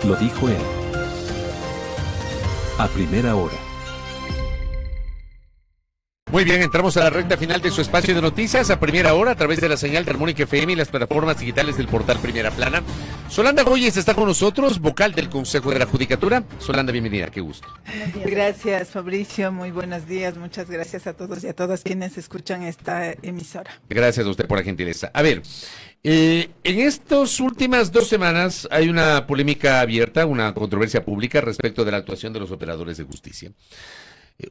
Lo dijo él. A primera hora. Muy bien, entramos a la recta final de su espacio de noticias a primera hora a través de la señal de Armónica FM y las plataformas digitales del portal Primera Plana. Solanda Goyes está con nosotros, vocal del Consejo de la Judicatura. Solanda, bienvenida, qué gusto. Gracias, Fabricio, muy buenos días, muchas gracias a todos y a todas quienes escuchan esta emisora. Gracias a usted por la gentileza. A ver, en estas últimas 2 semanas hay una polémica abierta, una controversia pública respecto de la actuación de los operadores de justicia.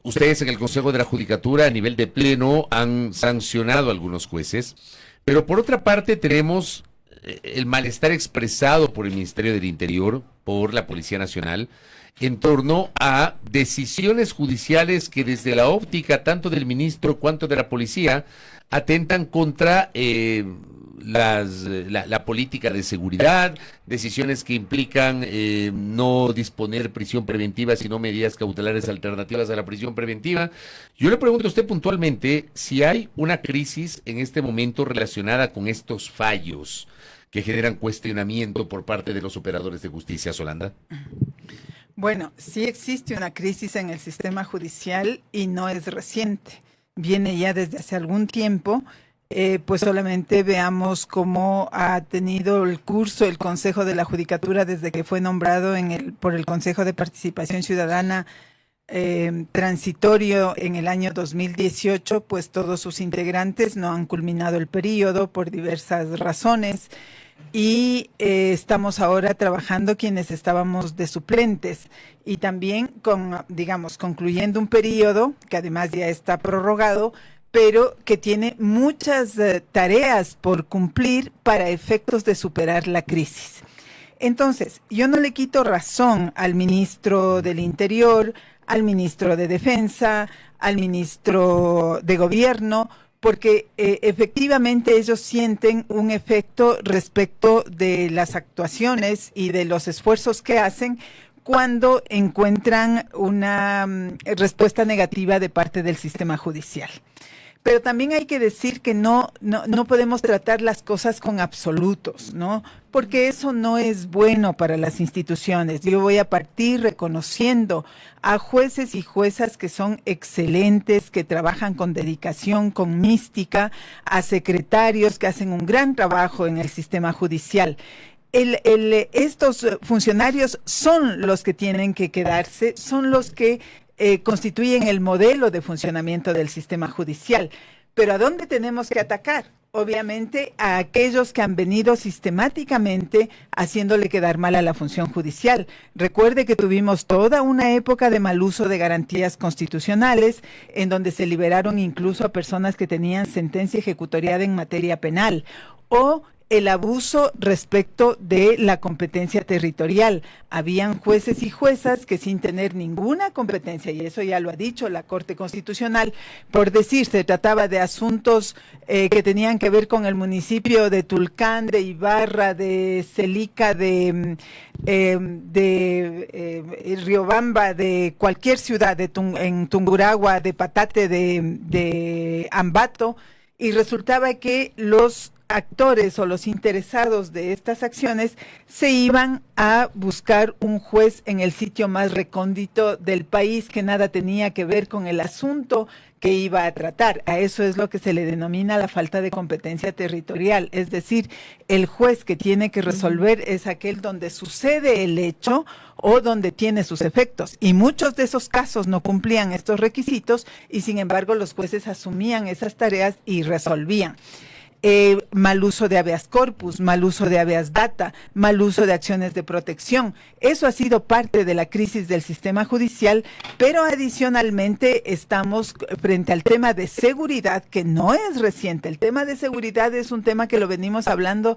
Ustedes en el Consejo de la Judicatura a nivel de pleno han sancionado a algunos jueces, pero por otra parte tenemos el malestar expresado por el Ministerio del Interior, por la Policía Nacional, en torno a decisiones judiciales que desde la óptica tanto del ministro cuanto de la policía atentan contra la política de seguridad, decisiones que implican no disponer prisión preventiva, sino medidas cautelares alternativas a la prisión preventiva. Yo le pregunto a usted puntualmente si hay una crisis en este momento relacionada con estos fallos que generan cuestionamiento por parte de los operadores de justicia, Solanda. Bueno, sí existe una crisis en el sistema judicial y no es reciente. Viene ya desde hace algún tiempo. Pues solamente veamos cómo ha tenido el curso el Consejo de la Judicatura desde que fue nombrado por el Consejo de Participación Ciudadana transitorio en el año 2018, pues todos sus integrantes no han culminado el periodo por diversas razones y estamos ahora trabajando quienes estábamos de suplentes y también concluyendo un periodo que además ya está prorrogado, pero que tiene muchas tareas por cumplir para efectos de superar la crisis. Entonces, yo no le quito razón al ministro del Interior, al ministro de Defensa, al ministro de Gobierno, porque efectivamente ellos sienten un efecto respecto de las actuaciones y de los esfuerzos que hacen cuando encuentran una respuesta negativa de parte del sistema judicial. Pero también hay que decir que no podemos tratar las cosas con absolutos, ¿no? Porque eso no es bueno para las instituciones. Yo voy a partir reconociendo a jueces y juezas que son excelentes, que trabajan con dedicación, con mística, a secretarios que hacen un gran trabajo en el sistema judicial. Estos funcionarios son los que tienen que quedarse, son los que constituyen el modelo de funcionamiento del sistema judicial. Pero ¿a dónde tenemos que atacar? Obviamente a aquellos que han venido sistemáticamente haciéndole quedar mal a la función judicial. Recuerde que tuvimos toda una época de mal uso de garantías constitucionales, en donde se liberaron incluso a personas que tenían sentencia ejecutoriada en materia penal, o el abuso respecto de la competencia territorial. Habían jueces y juezas que sin tener ninguna competencia, y eso ya lo ha dicho la Corte Constitucional, por decir, se trataba de asuntos que tenían que ver con el municipio de Tulcán, de Ibarra, de Celica, de Riobamba, de cualquier ciudad, en Tungurahua, de Patate, de Ambato, y resultaba que los actores o los interesados de estas acciones se iban a buscar un juez en el sitio más recóndito del país que nada tenía que ver con el asunto que iba a tratar. A eso es lo que se le denomina la falta de competencia territorial, es decir, el juez que tiene que resolver es aquel donde sucede el hecho o donde tiene sus efectos, y muchos de esos casos no cumplían estos requisitos y sin embargo los jueces asumían esas tareas y resolvían. Mal uso de habeas corpus, mal uso de habeas data, mal uso de acciones de protección. Eso ha sido parte de la crisis del sistema judicial, pero adicionalmente estamos frente al tema de seguridad, que no es reciente. El tema de seguridad es un tema que lo venimos hablando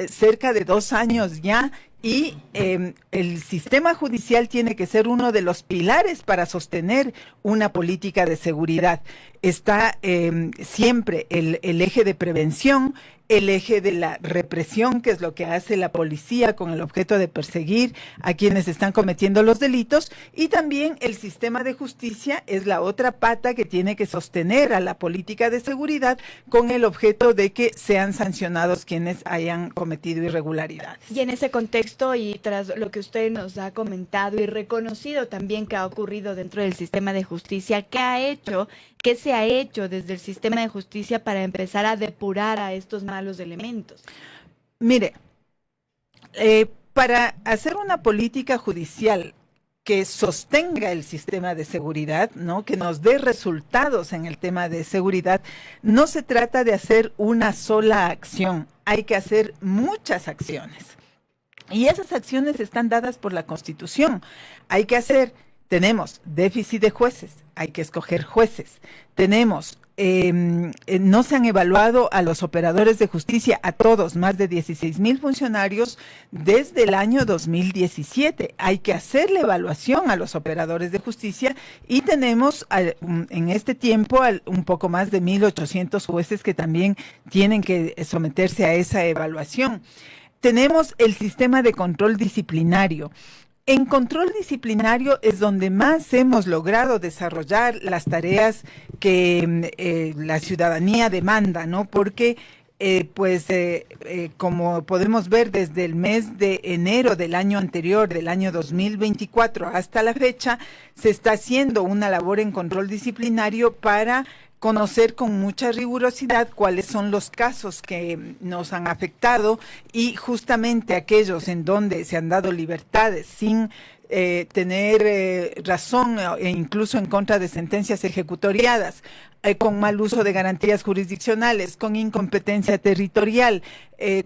cerca de 2 años ya, y el sistema judicial tiene que ser uno de los pilares para sostener una política de seguridad. Está siempre el eje de prevención, el eje de la represión, que es lo que hace la policía con el objeto de perseguir a quienes están cometiendo los delitos, y también el sistema de justicia es la otra pata que tiene que sostener a la política de seguridad con el objeto de que sean sancionados quienes hayan cometido irregularidades. Y en ese contexto, y tras lo que usted nos ha comentado y reconocido también que ha ocurrido dentro del sistema de justicia, ¿qué se ha hecho desde el sistema de justicia para empezar a depurar a estos malos elementos? Mire, para hacer una política judicial que sostenga el sistema de seguridad, ¿no? Que nos dé resultados en el tema de seguridad, no se trata de hacer una sola acción, hay que hacer muchas acciones. Y esas acciones están dadas por la Constitución. Tenemos déficit de jueces, hay que escoger jueces. Tenemos, no se han evaluado a los operadores de justicia, a todos, más de 16,000 funcionarios desde el año 2017. Hay que hacer la evaluación a los operadores de justicia y tenemos en este tiempo un poco más de 1,800 jueces que también tienen que someterse a esa evaluación. Tenemos el sistema de control disciplinario. En control disciplinario es donde más hemos logrado desarrollar las tareas que la ciudadanía demanda, ¿no? Porque, como podemos ver desde el mes de enero del año anterior, del año 2024 hasta la fecha, se está haciendo una labor en control disciplinario para conocer con mucha rigurosidad cuáles son los casos que nos han afectado y justamente aquellos en donde se han dado libertades sin tener razón e incluso en contra de sentencias ejecutoriadas, con mal uso de garantías jurisdiccionales, con incompetencia territorial,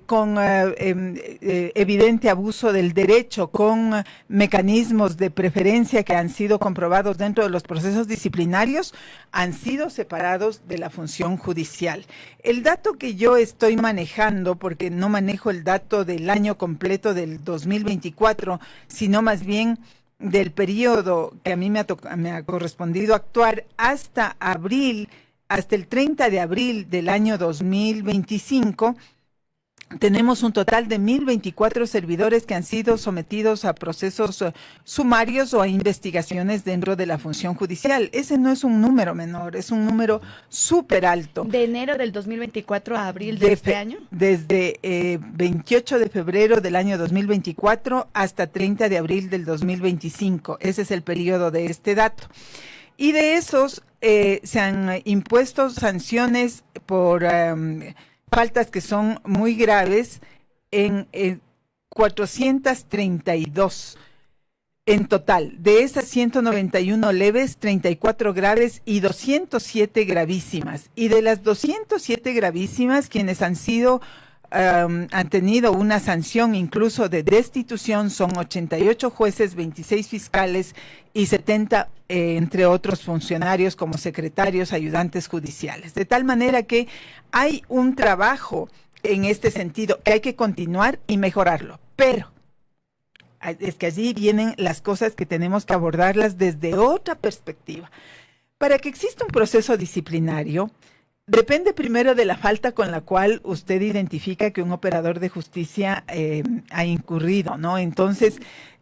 con evidente abuso del derecho, con mecanismos de preferencia que han sido comprobados dentro de los procesos disciplinarios, han sido separados de la función judicial. El dato que yo estoy manejando, porque no manejo el dato del año completo del 2024, sino más bien del periodo que a mí me ha correspondido actuar hasta el 30 de abril del año 2025, tenemos un total de 1,024 servidores que han sido sometidos a procesos sumarios o a investigaciones dentro de la función judicial. Ese no es un número menor, es un número súper alto. ¿De enero del 2024 a abril de este año? Desde 28 de febrero del año 2024 hasta 30 de abril del 2025. Ese es el periodo de este dato. Y de esos se han impuesto sanciones por faltas que son muy graves en 432 en total. De esas 191 leves, 34 graves y 207 gravísimas. Y de las 207 gravísimas, quienes han tenido una sanción incluso de destitución son 88 jueces, 26 fiscales y 70 entre otros funcionarios como secretarios, ayudantes judiciales. De tal manera que hay un trabajo en este sentido que hay que continuar y mejorarlo. Pero es que allí vienen las cosas que tenemos que abordarlas desde otra perspectiva. Para que exista un proceso disciplinario, depende primero de la falta con la cual usted identifica que un operador de justicia ha incurrido, ¿no? Entonces,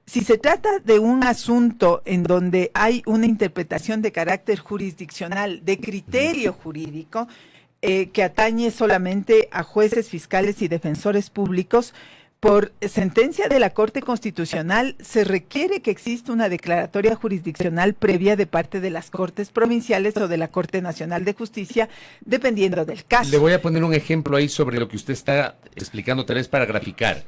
si se trata de un asunto en donde hay una interpretación de carácter jurisdiccional, de criterio jurídico, que atañe solamente a jueces, fiscales y defensores públicos, por sentencia de la Corte Constitucional se requiere que exista una declaratoria jurisdiccional previa de parte de las Cortes Provinciales o de la Corte Nacional de Justicia, dependiendo del caso. Le voy a poner un ejemplo ahí sobre lo que usted está explicando, tal vez para graficar.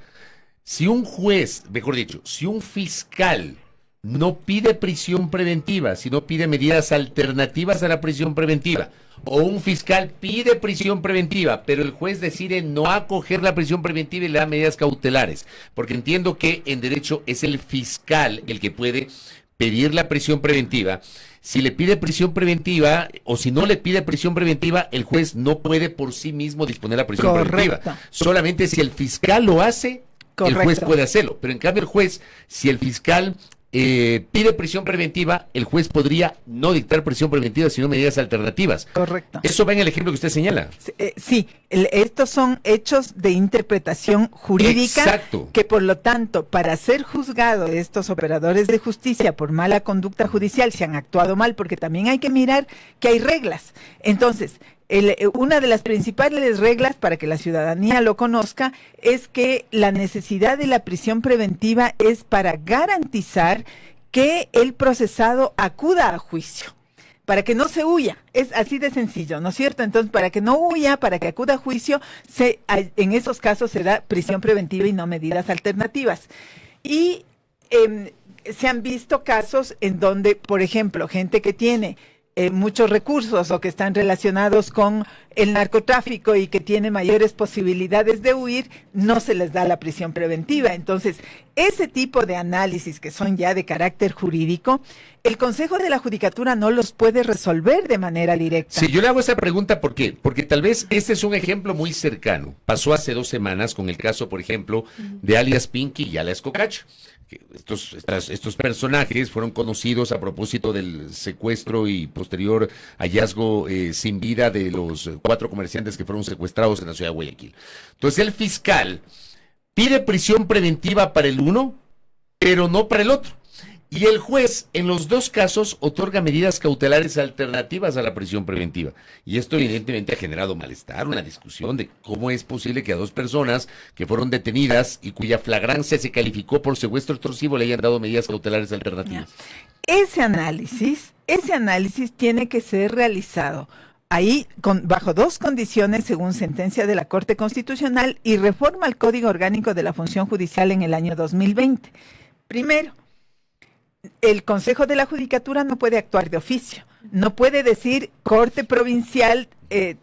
Si un juez, mejor dicho, si un fiscal no pide prisión preventiva, sino pide medidas alternativas a la prisión preventiva, o un fiscal pide prisión preventiva, pero el juez decide no acoger la prisión preventiva y le da medidas cautelares, porque entiendo que en derecho es el fiscal el que puede pedir la prisión preventiva. Si le pide prisión preventiva o si no le pide prisión preventiva, el juez no puede por sí mismo disponer la prisión preventiva. Solamente si el fiscal lo hace, el juez puede hacerlo. Pero en cambio el juez, si el fiscal pide prisión preventiva, el juez podría no dictar prisión preventiva, sino medidas alternativas. Correcto. Eso va en el ejemplo que usted señala. Sí, estos son hechos de interpretación jurídica. Exacto. Que por lo tanto, para ser juzgado estos operadores de justicia por mala conducta judicial, se han actuado mal, porque también hay que mirar que hay reglas. Entonces, una de las principales reglas para que la ciudadanía lo conozca es que la necesidad de la prisión preventiva es para garantizar que el procesado acuda a juicio, para que no se huya. Es así de sencillo, ¿no es cierto? Entonces, para que no huya, para que acuda a juicio, en esos casos se da prisión preventiva y no medidas alternativas. Y se han visto casos en donde, por ejemplo, gente que tiene muchos recursos o que están relacionados con el narcotráfico y que tiene mayores posibilidades de huir, no se les da la prisión preventiva. Entonces, ese tipo de análisis que son ya de carácter jurídico, el Consejo de la Judicatura no los puede resolver de manera directa. Sí, yo le hago esa pregunta, ¿por qué? Porque tal vez este es un ejemplo muy cercano. Pasó hace 2 semanas con el caso, por ejemplo, de alias Pinky y alias Cocacha. Estos personajes fueron conocidos a propósito del secuestro y posterior hallazgo sin vida de los 4 comerciantes que fueron secuestrados en la ciudad de Guayaquil. Entonces el fiscal pide prisión preventiva para el uno, pero no para el otro. Y el juez, en los 2 casos, otorga medidas cautelares alternativas a la prisión preventiva. Y esto evidentemente ha generado malestar, una discusión de cómo es posible que a 2 personas que fueron detenidas y cuya flagrancia se calificó por secuestro extorsivo le hayan dado medidas cautelares alternativas. Ese análisis tiene que ser realizado ahí bajo 2 condiciones según sentencia de la Corte Constitucional y reforma al Código Orgánico de la Función Judicial en el año 2020. Primero, el Consejo de la Judicatura no puede actuar de oficio, no puede decir Corte Provincial,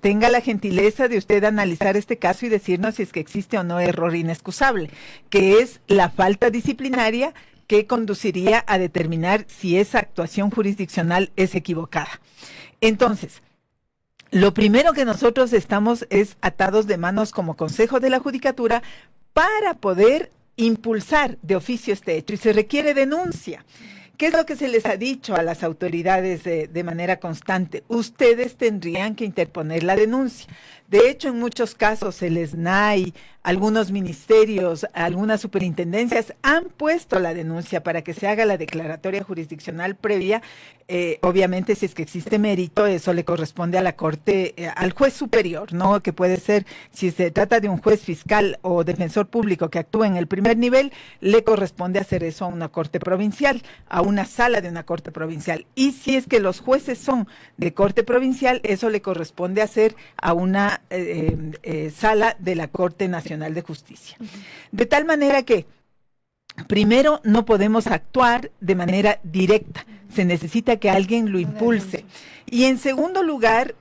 tenga la gentileza de usted analizar este caso y decirnos si es que existe o no error inexcusable, que es la falta disciplinaria que conduciría a determinar si esa actuación jurisdiccional es equivocada. Entonces, lo primero que nosotros estamos es atados de manos como Consejo de la Judicatura para poder impulsar de oficio este hecho, y se requiere denuncia. ¿Qué es lo que se les ha dicho a las autoridades de manera constante? Ustedes tendrían que interponer la denuncia. De hecho, en muchos casos el SNAI, algunos ministerios, algunas superintendencias han puesto la denuncia para que se haga la declaratoria jurisdiccional previa. Obviamente, si es que existe mérito, eso le corresponde a la Corte, al juez superior, ¿no? Que puede ser, si se trata de un juez fiscal o defensor público que actúa en el primer nivel, le corresponde hacer eso a una Corte provincial, a una sala de una Corte provincial. Y si es que los jueces son de Corte provincial, eso le corresponde hacer a una sala de la Corte Nacional de Justicia. De tal manera que, primero, no podemos actuar de manera directa. Se necesita que alguien lo impulse. Y en segundo lugar,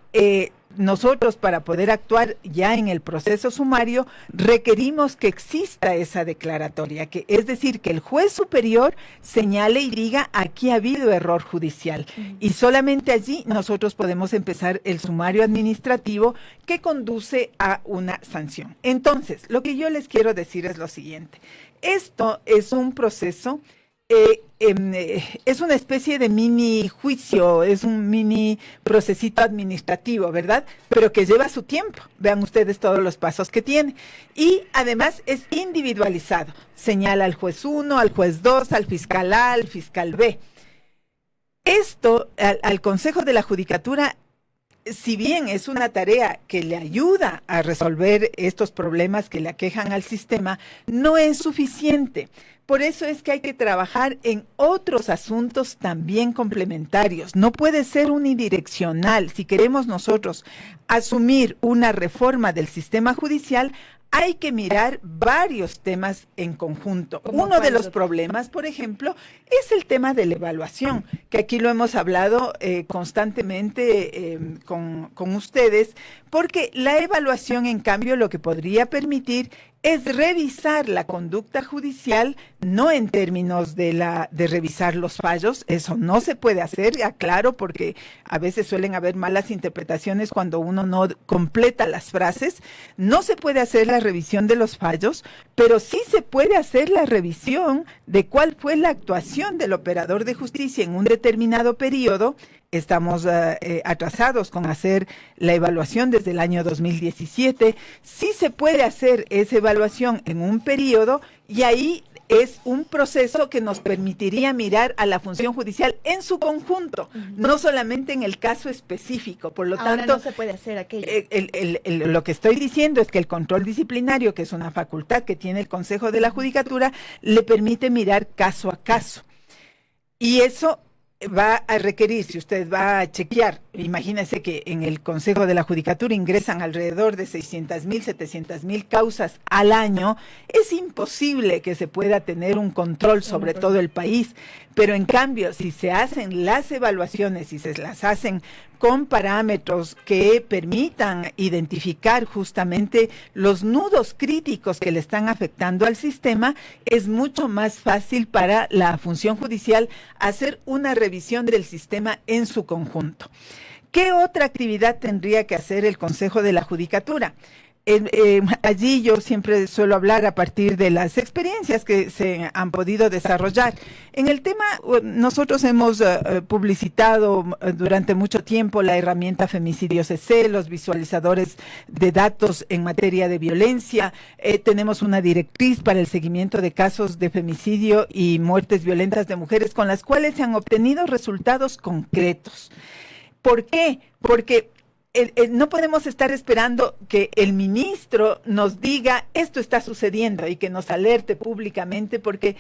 nosotros, para poder actuar ya en el proceso sumario, requerimos que exista esa declaratoria, es decir, que el juez superior señale y diga aquí ha habido error judicial. Y solamente allí nosotros podemos empezar el sumario administrativo que conduce a una sanción. Entonces, lo que yo les quiero decir es lo siguiente. Esto es un proceso, es una especie de mini juicio, es un mini procesito administrativo, ¿verdad? Pero que lleva su tiempo. Vean ustedes todos los pasos que tiene. Y además es individualizado. Señala al juez 1, al juez 2, al fiscal A, al fiscal B. Esto al Consejo de la Judicatura, si bien es una tarea que le ayuda a resolver estos problemas que le aquejan al sistema, no es suficiente. Por eso es que hay que trabajar en otros asuntos también complementarios. No puede ser unidireccional. Si queremos nosotros asumir una reforma del sistema judicial, hay que mirar varios temas en conjunto. Uno de los problemas, por ejemplo, es el tema de la evaluación, que aquí lo hemos hablado constantemente con ustedes, porque la evaluación, en cambio, lo que podría permitir es revisar la conducta judicial, no en términos de revisar los fallos. Eso no se puede hacer, aclaro, porque a veces suelen haber malas interpretaciones cuando uno no completa las frases. No se puede hacer la revisión de los fallos, pero sí se puede hacer la revisión de cuál fue la actuación del operador de justicia en un determinado periodo. Estamos atrasados con hacer la evaluación desde el año 2017. Sí se puede hacer esa evaluación en un periodo, y ahí es un proceso que nos permitiría mirar a la función judicial en su conjunto, no solamente en el caso específico. Por lo Ahora tanto, no se puede hacer aquello. Lo que estoy diciendo es que el control disciplinario, que es una facultad que tiene el Consejo de la Judicatura, le permite mirar caso a caso. Y eso va a requerir, si usted va a chequear, imagínese que en el Consejo de la Judicatura ingresan alrededor de 600,000, 700,000 causas al año. Es imposible que se pueda tener un control sobre todo el país, pero en cambio, si se hacen las evaluaciones y se las hacen con parámetros que permitan identificar justamente los nudos críticos que le están afectando al sistema, es mucho más fácil para la función judicial hacer una revisión del sistema en su conjunto. ¿Qué otra actividad tendría que hacer el Consejo de la Judicatura? Allí yo siempre suelo hablar a partir de las experiencias que se han podido desarrollar. En el tema, nosotros hemos publicitado durante mucho tiempo la herramienta Femicidio CC, los visualizadores de datos en materia de violencia. Tenemos una directriz para el seguimiento de casos de femicidio y muertes violentas de mujeres, con las cuales se han obtenido resultados concretos. ¿Por qué? Porque no podemos estar esperando que el ministro nos diga esto está sucediendo y que nos alerte públicamente, porque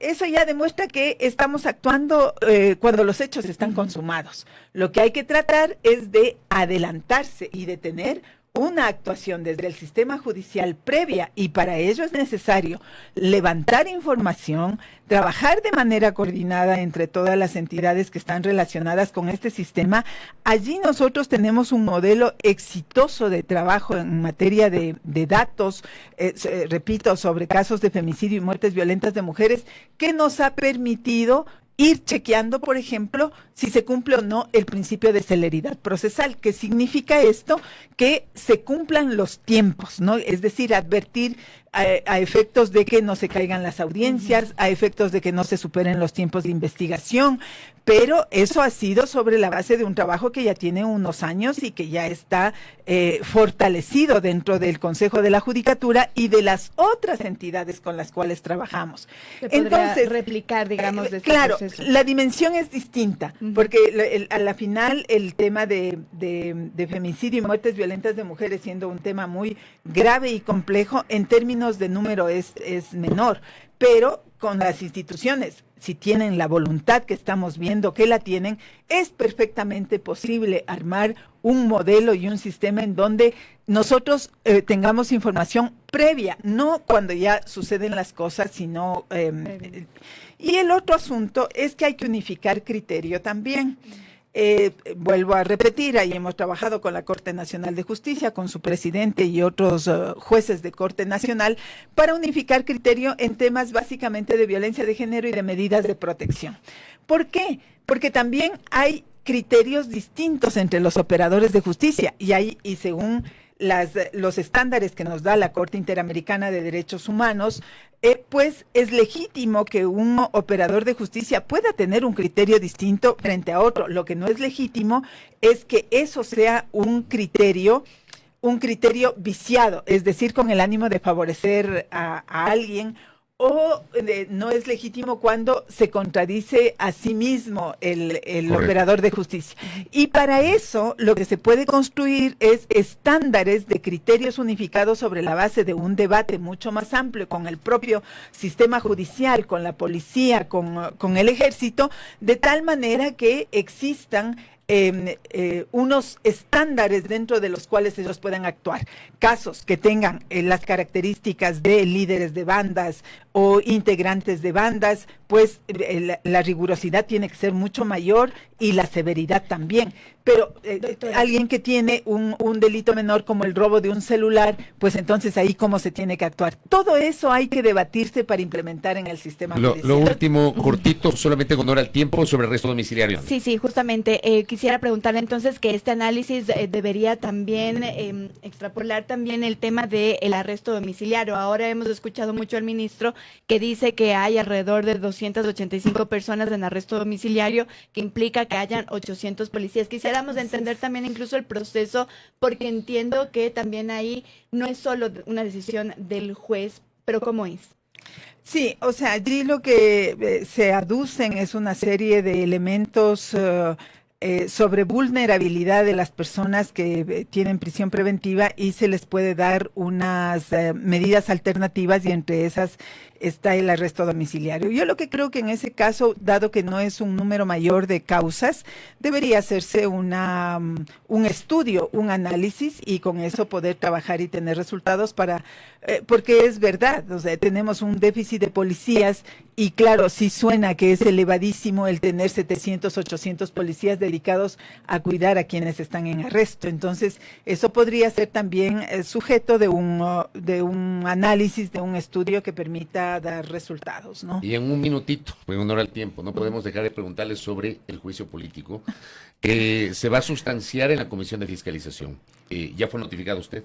eso ya demuestra que estamos actuando cuando los hechos están consumados. Lo que hay que tratar es de adelantarse y de tener una actuación desde el sistema judicial previa, y para ello es necesario levantar información, trabajar de manera coordinada entre todas las entidades que están relacionadas con este sistema. Allí nosotros tenemos un modelo exitoso de trabajo en materia de datos, repito, sobre casos de femicidio y muertes violentas de mujeres, que nos ha permitido ir chequeando, por ejemplo, si se cumple o no el principio de celeridad procesal. ¿Qué significa esto? Que se cumplan los tiempos, ¿no? Es decir, advertir a efectos de que no se caigan las audiencias, a efectos de que no se superen los tiempos de investigación, pero eso ha sido sobre la base de un trabajo que ya tiene unos años y que ya está fortalecido dentro del Consejo de la Judicatura y de las otras entidades con las cuales trabajamos. Se podría replicar, digamos, de este claro, proceso. La dimensión es distinta, porque a la final el tema de femicidio y muertes violentas de mujeres, siendo un tema muy grave y complejo, en términos de número es menor, pero con las instituciones, si tienen la voluntad que estamos viendo que la tienen, es perfectamente posible armar un modelo y un sistema en donde nosotros tengamos información previa, no cuando ya suceden las cosas, sino... y el otro asunto es que hay que unificar criterio también. Vuelvo a repetir, ahí hemos trabajado con la Corte Nacional de Justicia, con su presidente y otros jueces de Corte Nacional, para unificar criterio en temas básicamente de violencia de género y de medidas de protección. ¿Por qué? Porque también hay criterios distintos entre los operadores de justicia y según los estándares que nos da la Corte Interamericana de Derechos Humanos, pues es legítimo que un operador de justicia pueda tener un criterio distinto frente a otro. Lo que no es legítimo es que eso sea un criterio viciado, es decir, con el ánimo de favorecer a alguien, o no es legítimo cuando se contradice a sí mismo el operador de justicia. Y para eso lo que se puede construir es estándares de criterios unificados sobre la base de un debate mucho más amplio con el propio sistema judicial, con la policía, con el ejército, de tal manera que existan unos estándares dentro de los cuales ellos puedan actuar. Casos que tengan las características de líderes de bandas o integrantes de bandas, pues la rigurosidad tiene que ser mucho mayor y la severidad también. Pero alguien que tiene un delito menor como el robo de un celular, pues entonces ahí cómo se tiene que actuar. Todo eso hay que debatirse para implementar en el sistema judicial. Lo último, cortito, solamente con hora al tiempo, sobre arresto domiciliario. Sí, justamente. Quisiera preguntarle entonces que este análisis debería también extrapolar también el tema del arresto domiciliario. Ahora hemos escuchado mucho al ministro que dice que hay alrededor de 285 personas en arresto domiciliario, que implica que hayan 800 policías. Quisiéramos entender también incluso el proceso, porque entiendo que también ahí no es solo una decisión del juez, pero ¿cómo es? Sí, o sea, allí lo que se aducen es una serie de elementos sobre vulnerabilidad de las personas que tienen prisión preventiva y se les puede dar unas medidas alternativas y entre esas está el arresto domiciliario. Yo lo que creo que en ese caso, dado que no es un número mayor de causas, debería hacerse un estudio, un análisis y con eso poder trabajar y tener resultados porque es verdad, o sea, tenemos un déficit de policías y claro, sí suena que es elevadísimo el tener 700, 800 policías dedicados a cuidar a quienes están en arresto. Entonces, eso podría ser también sujeto de un análisis, de un estudio que permita dar resultados, ¿no? Y en un minutito, en honor al tiempo, no podemos dejar de preguntarles sobre el juicio político que se va a sustanciar en la Comisión de Fiscalización. ¿Ya fue notificado usted?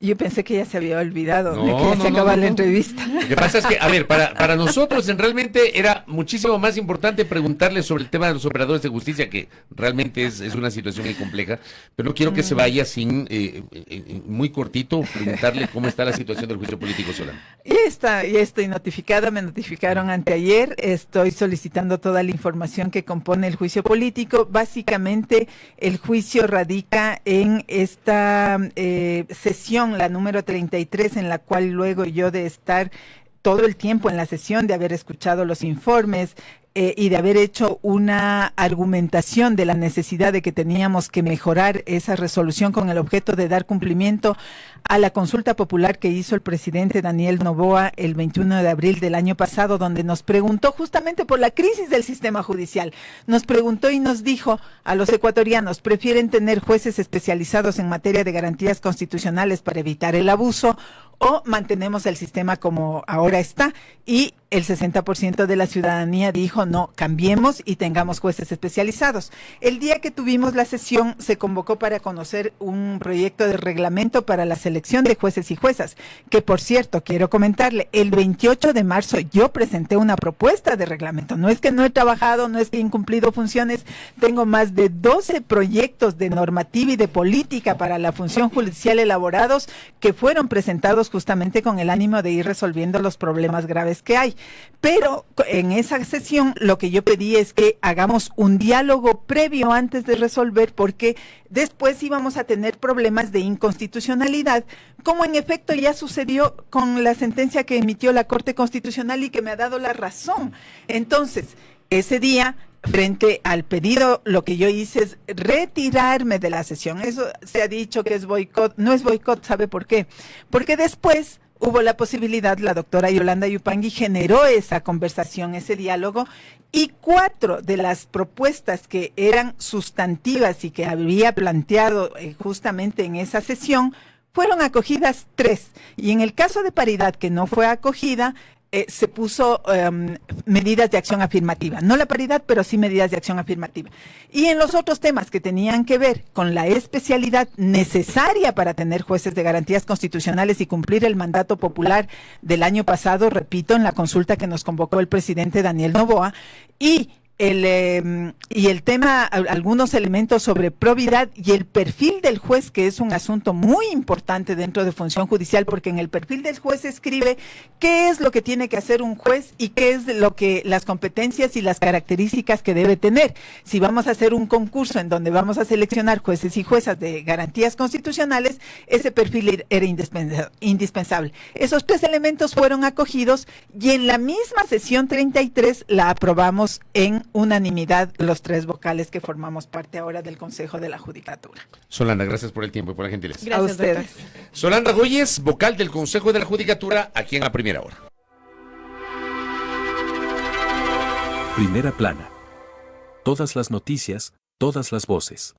Yo pensé que ya se había olvidado de que ya se acaba la entrevista. Lo que pasa es que, a ver, para nosotros realmente era muchísimo más importante preguntarle sobre el tema de los operadores de justicia, que realmente es una situación muy compleja, pero no quiero que se vaya sin, muy cortito, preguntarle cómo está la situación del juicio político, Solana. Ya estoy notificada, me notificaron anteayer, estoy solicitando toda la información que compone el juicio político. Básicamente, el juicio radica en esta sesión, la número 33, en la cual luego yo de estar todo el tiempo en la sesión, de haber escuchado los informes y de haber hecho una argumentación de la necesidad de que teníamos que mejorar esa resolución con el objeto de dar cumplimiento a la consulta popular que hizo el presidente Daniel Noboa el 21 de abril del año pasado, donde nos preguntó justamente por la crisis del sistema judicial. Nos preguntó y nos dijo a los ecuatorianos, ¿prefieren tener jueces especializados en materia de garantías constitucionales para evitar el abuso o mantenemos el sistema como ahora está? Y el 60% de la ciudadanía dijo no, cambiemos y tengamos jueces especializados. El día que tuvimos la sesión se convocó para conocer un proyecto de reglamento para la selección de jueces y juezas, que por cierto, quiero comentarle, el 28 de marzo yo presenté una propuesta de reglamento. No es que no he trabajado, no es que he incumplido funciones, tengo más de 12 proyectos de normativa y de política para la función judicial elaborados que fueron presentados justamente con el ánimo de ir resolviendo los problemas graves que hay. Pero en esa sesión lo que yo pedí es que hagamos un diálogo previo antes de resolver, porque después íbamos a tener problemas de inconstitucionalidad, como en efecto ya sucedió con la sentencia que emitió la Corte Constitucional y que me ha dado la razón. Entonces, ese día, frente al pedido, lo que yo hice es retirarme de la sesión. Eso se ha dicho que es boicot. No es boicot, ¿sabe por qué? Porque después hubo la posibilidad, la doctora Yolanda Yupangui generó esa conversación, ese diálogo, y 4 de las propuestas que eran sustantivas y que había planteado justamente en esa sesión, fueron acogidas 3. Y en el caso de paridad, que no fue acogida, se puso medidas de acción afirmativa, no la paridad, pero sí medidas de acción afirmativa. Y en los otros temas que tenían que ver con la especialidad necesaria para tener jueces de garantías constitucionales y cumplir el mandato popular del año pasado, repito, en la consulta que nos convocó el presidente Daniel Noboa, y el tema, algunos elementos sobre probidad y el perfil del juez, que es un asunto muy importante dentro de función judicial, porque en el perfil del juez escribe qué es lo que tiene que hacer un juez y qué es lo que las competencias y las características que debe tener. Si vamos a hacer un concurso en donde vamos a seleccionar jueces y juezas de garantías constitucionales, ese perfil era indispensable. Esos 3 elementos fueron acogidos y en la misma sesión 33 la aprobamos en unanimidad los 3 vocales que formamos parte ahora del Consejo de la Judicatura. Solanda, gracias por el tiempo y por la gentileza. Gracias, a ustedes. doctor. Solanda Goyes, vocal del Consejo de la Judicatura, aquí en La Primera Hora. Primera plana. Todas las noticias, todas las voces.